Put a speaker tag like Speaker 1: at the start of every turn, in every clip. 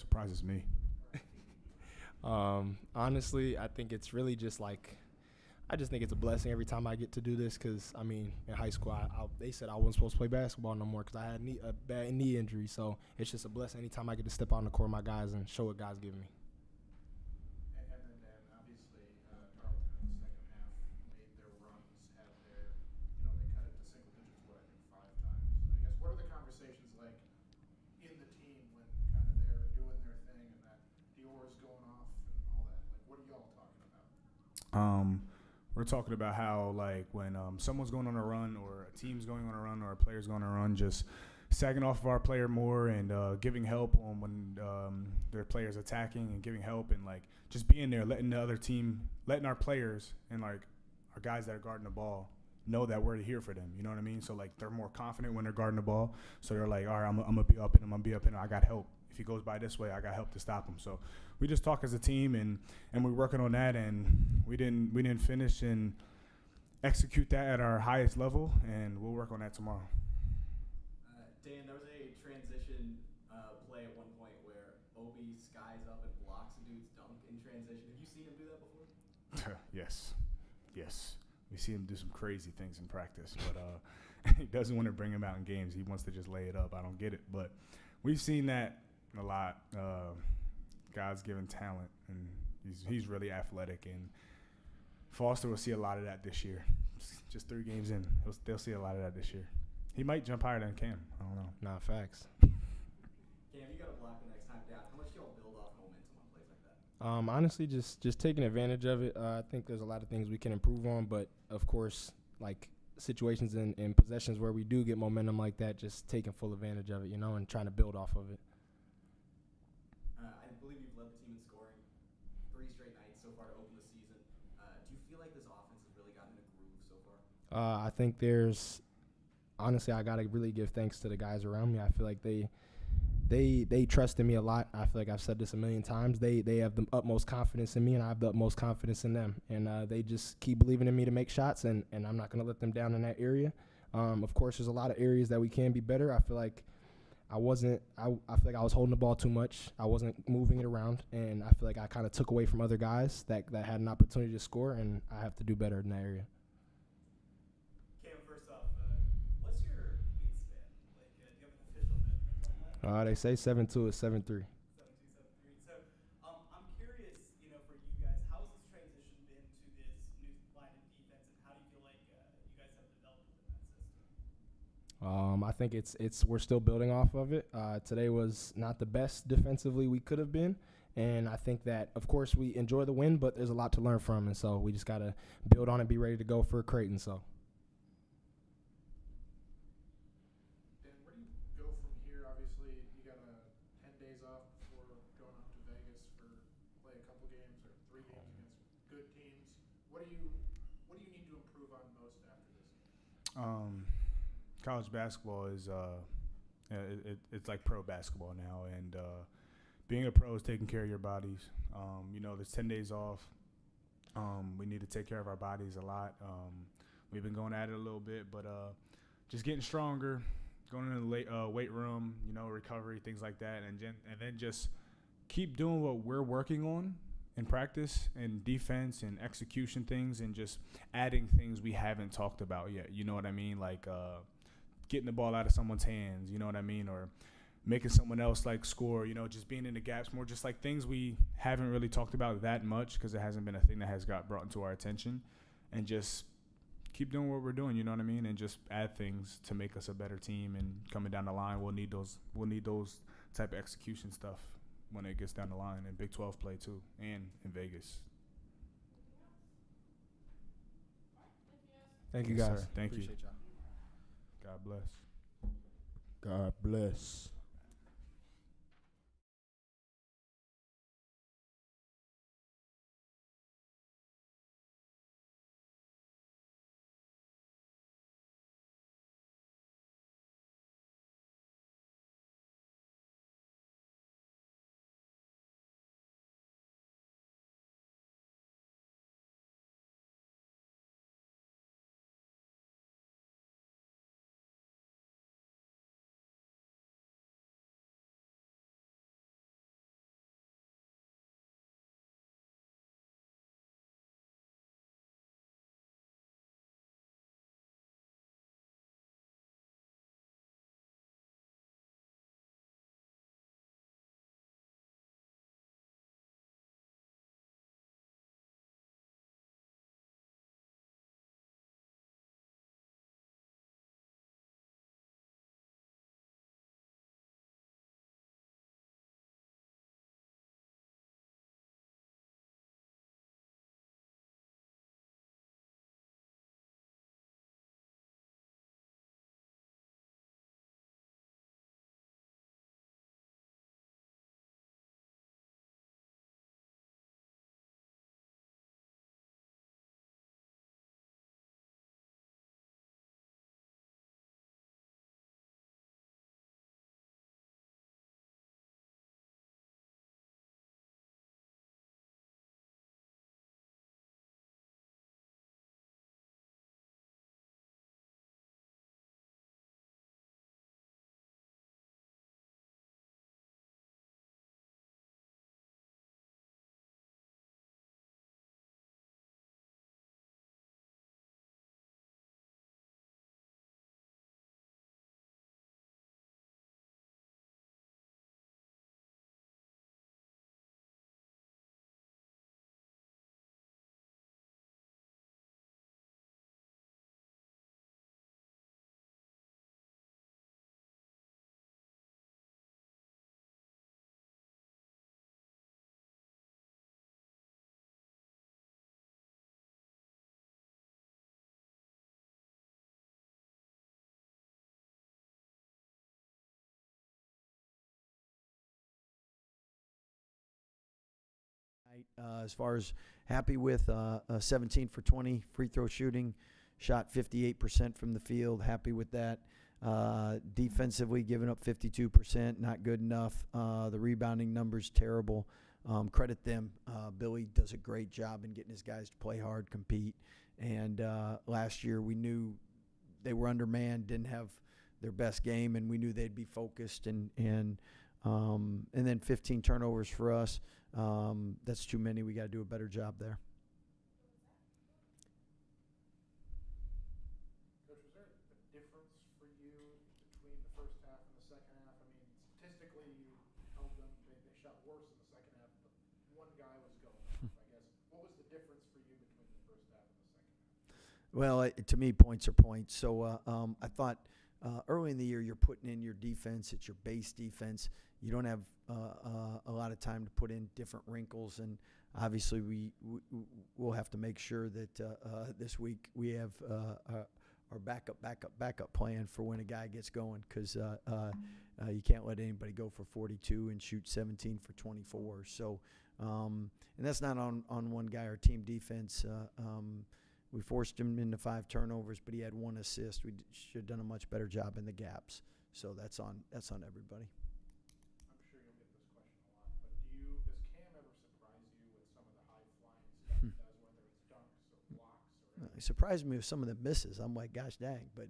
Speaker 1: Surprises me.
Speaker 2: Honestly, I think it's really just like I just think it's a blessing every time I get to do this because, I mean, in high school, they said I wasn't supposed to play basketball no more because I had a bad knee injury. So it's just a blessing anytime I get to step out on the court with my guys and show what God's given me.
Speaker 3: And then obviously Tarleton in the second half made their runs, had their, they cut it to single digits, I think 5 times. I guess, what are the conversations like in the team when kind of they're doing their thing and that Dior's going off and all that? Like, what are y'all talking about?
Speaker 1: We're talking about how, like, when someone's going on a run or a team's going on a run or a player's going on a run, just sagging off of our player more and giving help on when their player's attacking and giving help and, like, just being there, letting our players and, like, our guys that are guarding the ball know that we're here for them. You know what I mean? So, like, they're more confident when they're guarding the ball. So they're like, all right, I'm going to be up and I'm going to be up and I got help. If he goes by this way, I got help to stop him. So we just talk as a team and we're working on that, and we didn't finish and execute that at our highest level, and we'll work on that tomorrow.
Speaker 4: Dan, there was a transition play at one point where Obi skies up and blocks a dude's dunk in transition. Have you seen him do that before?
Speaker 1: Yes. We see him do some crazy things in practice, but he doesn't want to bring him out in games. He wants to just lay it up. I don't get it, but we've seen that a lot. God's given talent, and he's really athletic, and Foster will see a lot of that this year. Just 3 games in, they'll see a lot of that this year. He might jump higher than Cam. I don't know.
Speaker 2: Nah, facts.
Speaker 4: Cam, you got to block the next time down. How much do y'all build off momentum on plays like that?
Speaker 2: Honestly, just taking advantage of it. I think there's a lot of things we can improve on, but of course, like situations and possessions where we do get momentum like that, just taking full advantage of it, and trying to build off of it.
Speaker 4: I believe you've led the team in scoring 3 straight nights so far to open the season. Do you feel like this offense has really gotten in a groove so far?
Speaker 2: I think honestly, I got to really give thanks to the guys around me. I feel like they trusted me a lot. I feel like I've said this a million times. They have the utmost confidence in me, and I have the utmost confidence in them. And they just keep believing in me to make shots, and I'm not going to let them down in that area. Of course, there's a lot of areas that we can be better. I feel like I feel like I was holding the ball too much. I wasn't moving it around, and I feel like I kind of took away from other guys that had an opportunity to score, and I have to do better in that area.
Speaker 5: Cam, first off, what's your wingspan? Like, do you have an official measurement on that?
Speaker 2: They say 7'2" is 7'3".
Speaker 5: 7'2", 7'3". So, I'm curious, for you guys, how has this transition been to this new line of defense, and how do you feel like you guys have developed within that system?
Speaker 2: I think we're still building off of it. Today was not the best defensively we could have been, and I think that, of course, we enjoy the win, but there's a lot to learn from, and so we just got to build on it, be ready to go for Creighton. So.
Speaker 3: Dan, where do you go from here? Obviously, you got 10 days off before going up to Vegas for play a couple games or 3 games against good teams. What do you need to improve on most after this?
Speaker 1: College basketball is it's like pro basketball now, and being a pro is taking care of your bodies. There's 10 days off. We need to take care of our bodies a lot. We've been going at it a little bit, but just getting stronger, going into the weight room, recovery, things like that, and then just keep doing what we're working on in practice and defense and execution things, and just adding things we haven't talked about yet. You know what I mean? Like getting the ball out of someone's hands, you know what I mean? Or making someone else like score, just being in the gaps more, just like things we haven't really talked about that much because it hasn't been a thing that has got brought into our attention, and just keep doing what we're doing, you know what I mean? And just add things to make us a better team, and coming down the line, we'll need those type of execution stuff when it gets down the line in Big 12 play too, and in Vegas.
Speaker 2: Thank you,
Speaker 1: Yes,
Speaker 2: guys.
Speaker 1: sir. Thank
Speaker 2: Appreciate
Speaker 1: you.
Speaker 2: y'all.
Speaker 1: God bless.
Speaker 2: God bless.
Speaker 6: tonight. As far as happy with 17 for 20 free throw shooting, shot 58% from the field. Happy with that. Defensively, giving up 52%, not good enough. The rebounding numbers terrible. Credit them. Billy does a great job in getting his guys to play hard, compete. And last year we knew they were undermanned, didn't have their best game, and we knew they'd be focused. And then 15 turnovers for us. That's too many. We got to do a better job there.
Speaker 3: Coach, was there a difference for you between the first half and the second half? I mean, statistically, you held them. They shot worse in the second half, but one guy was going off, I guess. What was the difference for you between the first half and the second half?
Speaker 6: Well, to me, points are points. So I thought early in the year you're putting in your defense. It's your base defense. You don't have a lot of time to put in different wrinkles, and obviously we'll have to make sure that this week we have our backup plan for when a guy gets going, because you can't let anybody go for 42 and shoot 17 for 24. So, and that's not on one guy. Our team defense, we forced him into 5 turnovers, but he had 1 assist. We should have done a much better job in the gaps. So that's on everybody.
Speaker 3: I'm sure you'll get this question a lot, but does Cam ever surprise you with some of the high-flying stuff he does, whether it's dunks or blocks or anything?
Speaker 6: He surprised me with some of the misses. I'm like, gosh dang, but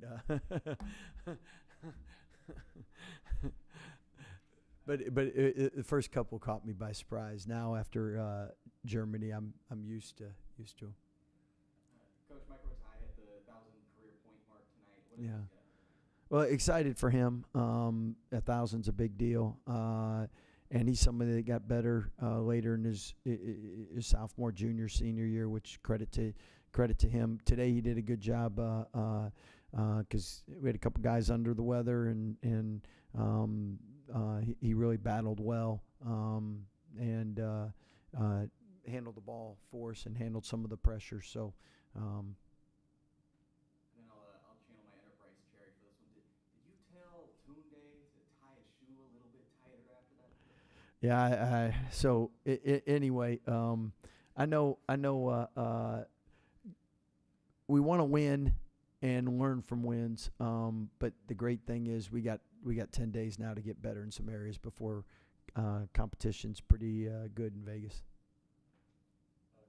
Speaker 6: the first couple caught me by surprise. Now after Germany, I'm used to him.
Speaker 4: Coach, Mike Rotai hit the 1,000 career point mark tonight. What did
Speaker 6: Yeah.
Speaker 4: you get?
Speaker 6: Well, excited for him. 1,000's a big deal, and he's somebody that got better later in his sophomore, junior, senior year, which credit to him. Today he did a good job because we had a couple guys under the weather, and he really battled well and handled the ball for us and handled some of the pressure. So.
Speaker 4: And then I'll channel my enterprise cherry for this one. Did you tell Tunde to tie his shoe a little bit tighter after that?
Speaker 6: Yeah. So anyway, I know. We want to win and learn from wins. But the great thing is we got 10 days now to get better in some areas before competition's pretty good in Vegas.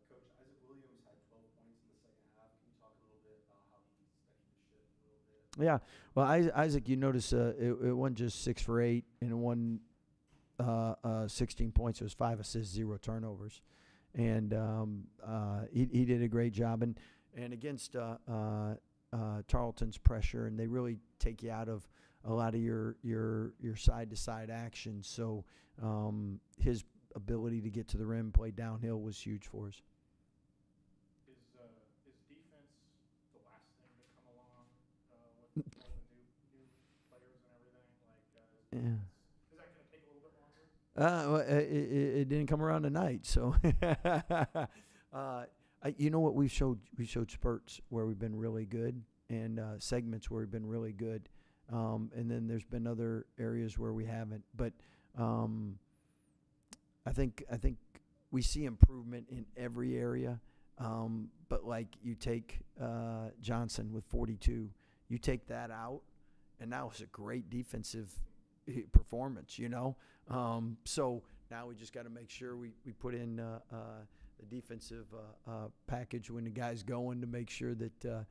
Speaker 7: Coach, Isaac Williams had 12 points in the second half. Can you talk a little bit about how he steadied the ship a little bit?
Speaker 6: Yeah. Well, Isaac, you notice it wasn't just 6 for 8 and won 16 points. It was 5 assists, 0 turnovers, and he did a great job. And against Tarleton's pressure, and they really take you out of a lot of your side to side action. So his ability to get to the rim, play downhill, was huge for us.
Speaker 3: Is defense the last thing to come along with all the new players and everything?
Speaker 6: Yeah.
Speaker 3: Is that going to take a little bit longer?
Speaker 6: Well, it didn't come around tonight, so you know what, we showed spurts where we've been really good and segments where we've been really good, and then there's been other areas where we haven't. But I think we see improvement in every area. But like you take Johnson with 42, you take that out, and now it's a great defensive performance, you know. So now we just got to make sure we put in the defensive package when the guy's going, to make sure that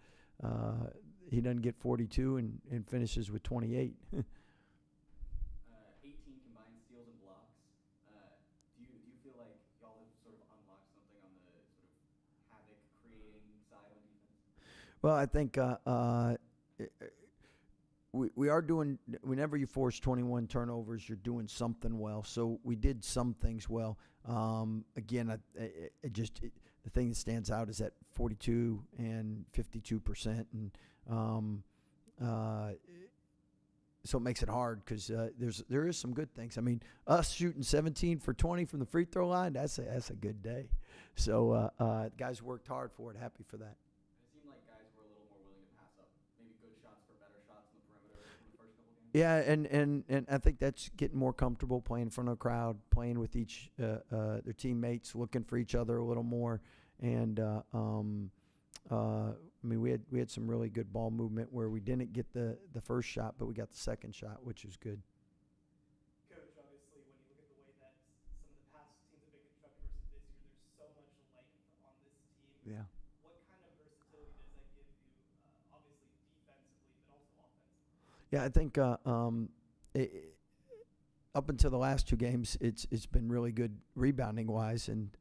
Speaker 6: he doesn't get 42 and finishes with 28.
Speaker 4: 18 combined steals and blocks. Do you feel like y'all have sort of unlocked something on the sort of havoc creating side on defense?
Speaker 6: Well, I think we are doing. Whenever you force 21 turnovers, you're doing something well. So we did some things well. Again, the thing that stands out is that 42 and 52%, and so it makes it hard because there is some good things. I mean, us shooting 17 for 20 from the free throw line, that's a good day. So guys worked hard for it. Happy for that.
Speaker 4: It seemed like guys were a little more willing to pass up maybe good shots for better shots in the perimeter from the first couple games.
Speaker 6: Yeah, and I think that's getting more comfortable playing in front of a crowd, playing with their teammates, looking for each other a little more, and I mean we had some really good ball movement where we didn't get the first shot, but we got the second shot, which was good.
Speaker 5: Coach, obviously, when you look at the way that some of the past teams have been constructed versus this year, there's so much length on this team.
Speaker 6: Yeah.
Speaker 5: What kind of versatility does that give you, obviously defensively, but also offensively?
Speaker 6: Yeah, I think up until the last two games, it's been really good rebounding wise, and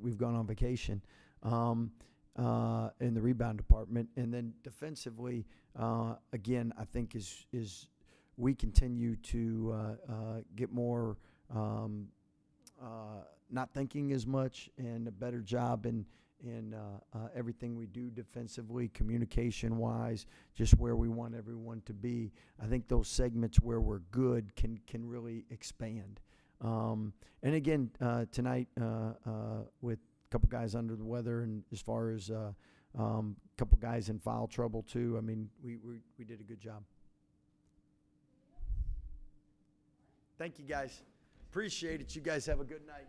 Speaker 6: we've gone on vacation in the rebound department, and then defensively, again, I think is we continue to get more not thinking as much and a better job in everything we do defensively, communication-wise, just where we want everyone to be. I think those segments where we're good can really expand. And again, tonight with a couple guys under the weather, and as far as a couple guys in foul trouble too, I mean, we did a good job. Thank you, guys. Appreciate it. You guys have a good night.